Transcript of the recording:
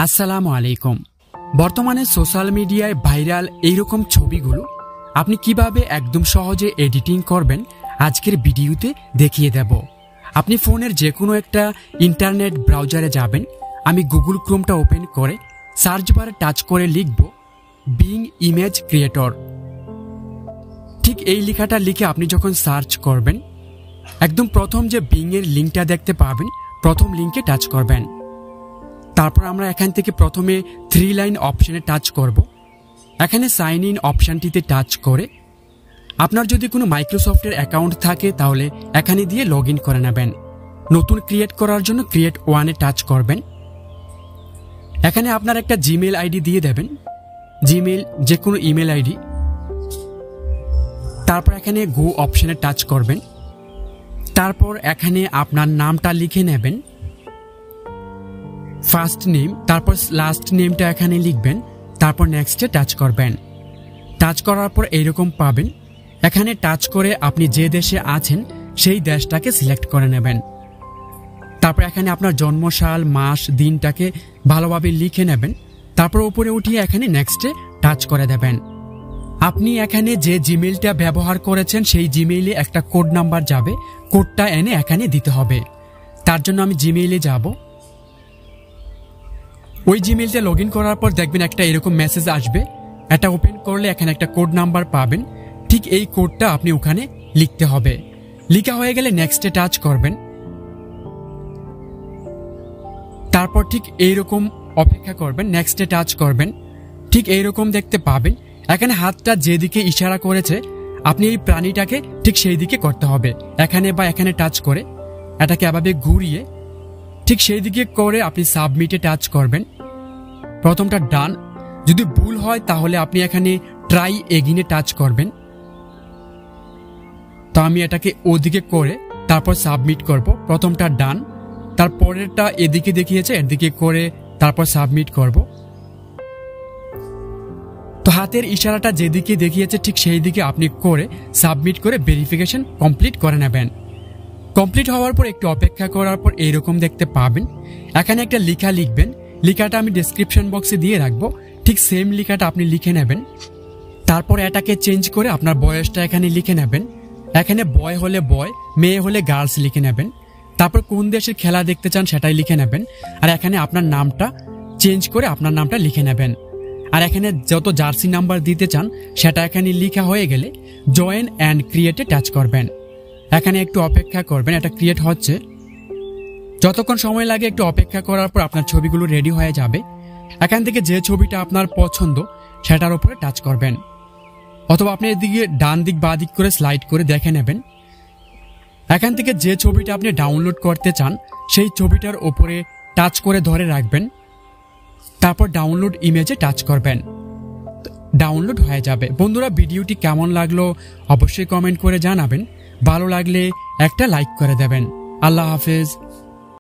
আসসালামু আলাইকুম। বর্তমানে সোশ্যাল মিডিয়ায় ভাইরাল এইরকম ছবিগুলো আপনি কিভাবে একদম সহজে এডিটিং করবেন আজকের ভিডিওতে দেখিয়ে দেব। আপনি ফোনের যে কোনো একটা ইন্টারনেট ব্রাউজারে যাবেন। আমি গুগল ক্রোমটা ওপেন করে সার্চ বারে টাচ করে লিখব বিং ইমেজ ক্রিয়েটর। ঠিক এই লেখাটা লিখে আপনি যখন সার্চ করবেন একদম প্রথম যে বিং এর লিঙ্কটা দেখতে পাবেন, প্রথম লিঙ্কে টাচ করবেন। তারপর আমরা এখান থেকে প্রথমে 3 লাইন অপশনে টাচ করব। এখানে সাইন ইন অপশনটিতে টাচ করে আপনার যদি কোনো মাইক্রোসফটের অ্যাকাউন্ট থাকে তাহলে এখানে দিয়ে লগ ইন করে নেবেন। নতুন ক্রিয়েট করার জন্য ক্রিয়েট ওয়ানে টাচ করবেন। এখানে আপনার একটা জিমেল আইডি দিয়ে দেবেন, জিমেল যে কোনো ইমেল আইডি। তারপর এখানে গো অপশনে টাচ করবেন। তারপর এখানে আপনার নামটা লিখে নেবেন, ফার্স্ট নেম, তারপর লাস্ট নেমটা এখানে লিখবেন। তারপর নেক্সটে টাচ করবেন। টাচ করার পর এইরকম পাবেন। এখানে টাচ করে আপনি যে দেশে আছেন সেই দেশটাকে সিলেক্ট করে নেবেন। তারপর এখানে আপনার জন্মসাল, মাস, দিনটাকে ভালোভাবে লিখে নেবেন। তারপর উপরে উঠিয়ে এখানে নেক্সটে টাচ করে দেবেন। আপনি এখানে যে জিমেইলটা ব্যবহার করেছেন সেই জিমেইলে একটা কোড নাম্বার যাবে, কোডটা এনে এখানে দিতে হবে। তার জন্য আমি জিমেইলে যাব। ওই জিমেইলটা লগ ইন করার পর দেখবেন একটা এরকম মেসেজ আসবে। এটা ওপেন করলে এখানে একটা কোড নাম্বার পাবেন। ঠিক এই কোডটা আপনি ওখানে লিখতে হবে। লেখা হয়ে গেলে নেক্সটে টাচ করবেন। তারপর ঠিক এইরকম অপেক্ষা করবেন, নেক্সটে টাচ করবেন। ঠিক এইরকম দেখতে পাবেন। এখানে হাতটা যেদিকে ইশারা করেছে আপনি এই প্রাণীটাকে ঠিক সেই দিকে করতে হবে। এখানে বা এখানে টাচ করে এটাকে এভাবে ঘুরিয়ে ঠিক সেই দিকে করে আপনি সাবমিটে টাচ করবেন। প্রথমটা ডান, যদি ভুল হয় তাহলে আপনি এখানে ট্রাই এগিনে টাচ করবেন। তো আমি এটাকে ওদিকে করে তারপর সাবমিট করব। প্রথমটা ডান, তারপরেরটা এদিকে দেখিয়েছে এদিকে করে তারপর সাবমিট করব। তো হাতের ইশারাটা যেদিকে দেখিয়েছে ঠিক সেই দিকে আপনি করে সাবমিট করে ভেরিফিকেশন কমপ্লিট করে নেবেন। কমপ্লিট হওয়ার পর একটু অপেক্ষা করার পর এইরকম দেখতে পাবেন। এখানে একটা লেখা লিখবেন, লেখাটা আমি ডেসক্রিপশন বক্সে দিয়ে রাখবো। ঠিক সেম লেখাটা আপনি লিখে নেবেন। তারপর এটাকে চেঞ্জ করে আপনার বয়সটা এখানে লিখে নেবেন। এখানে বয় হলে বয়, মেয়ে হলে গার্লস লিখে নেবেন। তারপর কোন দেশের খেলা দেখতে চান সেটাই লিখে নেবেন। আর এখানে আপনার নামটা চেঞ্জ করে আপনার নামটা লিখে নেবেন। আর এখানে যত জার্সি নাম্বার দিতে চান সেটা এখানে লেখা হয়ে গেলে জয়েন অ্যান্ড ক্রিয়েটে টাচ করবেন। এখানে একটু অপেক্ষা করবেন, এটা ক্রিয়েট হচ্ছে। যতক্ষণ সময় লাগে একটু অপেক্ষা করার পর আপনার ছবিগুলো রেডি হয়ে যাবে। এখান থেকে যে ছবিটা আপনার পছন্দ সেটার উপরে টাচ করবেন, অথবা আপনি এদিকে ডান দিক বা দিক করে স্লাইড করে দেখে নেবেন। এখান থেকে যে ছবিটা আপনি ডাউনলোড করতে চান সেই ছবিটার উপরে টাচ করে ধরে রাখবেন। তারপর ডাউনলোড ইমেজে টাচ করবেন, ডাউনলোড হয়ে যাবে। বন্ধুরা, ভিডিওটি কেমন লাগলো অবশ্যই কমেন্ট করে জানাবেন। ভালো লাগলে একটা লাইক করে দেবেন। আল্লাহ হাফেজ।